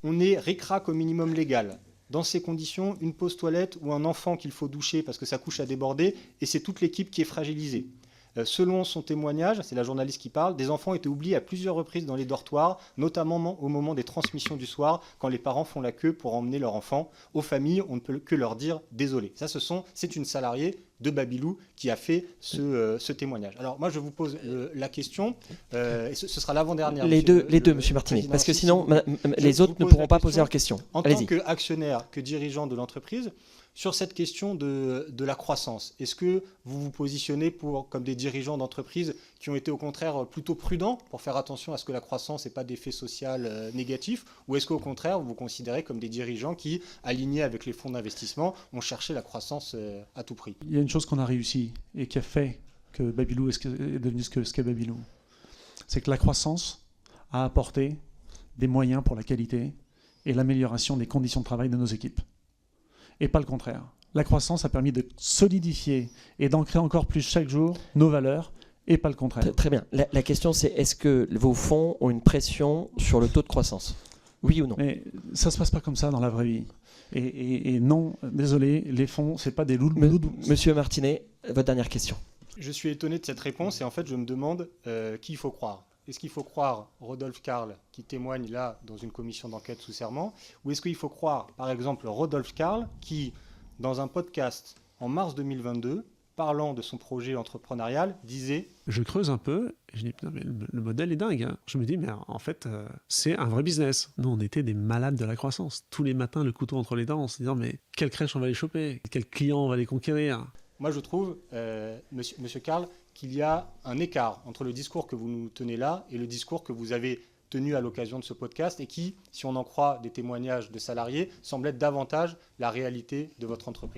On est ric-rac au minimum légal. Dans ces conditions, une pause toilette ou un enfant qu'il faut doucher parce que sa couche a débordé, et c'est toute l'équipe qui est fragilisée. Selon son témoignage, c'est la journaliste qui parle, des enfants étaient oubliés à plusieurs reprises dans les dortoirs, notamment au moment des transmissions du soir, quand les parents font la queue pour emmener leur enfant. Aux familles, on ne peut que leur dire désolé. Ça, c'est une salariée de Babylou qui a fait ce témoignage. Alors moi, je vous pose la question, et ce sera l'avant-dernière. Les deux, Monsieur Martinet, parce que sinon, les autres ne pourront pas poser leurs questions. En tant qu'actionnaire, que dirigeant de l'entreprise, sur cette question de la croissance, est-ce que vous vous positionnez comme des dirigeants d'entreprise qui ont été au contraire plutôt prudents pour faire attention à ce que la croissance n'ait pas d'effet social négatif, ou est-ce qu'au contraire vous vous considérez comme des dirigeants qui, alignés avec les fonds d'investissement, ont cherché la croissance à tout prix? Il y a une chose qu'on a réussi et qui a fait que Babylou est devenu ce qu'est Babylou. C'est que la croissance a apporté des moyens pour la qualité et l'amélioration des conditions de travail de nos équipes. Et pas le contraire. La croissance a permis de solidifier et d'ancrer encore plus chaque jour nos valeurs, et pas le contraire. Très bien. La question, c'est est-ce que vos fonds ont une pression sur le taux de croissance? Oui ou non? Mais ça ne se passe pas comme ça dans la vraie vie. Et non, désolé, les fonds, ce n'est pas des loups. Monsieur Martinet, votre dernière question. Je suis étonné de cette réponse et en fait, je me demande qui il faut croire. Est-ce qu'il faut croire Rodolphe Karl, qui témoigne là dans une commission d'enquête sous serment, ou est-ce qu'il faut croire, par exemple, Rodolphe Karl, qui, dans un podcast en mars 2022, parlant de son projet entrepreneurial, disait... Je creuse un peu, et je dis, putain, mais le modèle est dingue. Hein. Je me dis, mais en fait, c'est un vrai business. Nous, on était des malades de la croissance. Tous les matins, le couteau entre les dents, en se disant, mais quelle crèche on va les choper? Quels clients on va les conquérir? Moi, je trouve, monsieur Karl, qu'il y a un écart entre le discours que vous nous tenez là et le discours que vous avez tenu à l'occasion de ce podcast et qui, si on en croit des témoignages de salariés, semble être davantage la réalité de votre entreprise.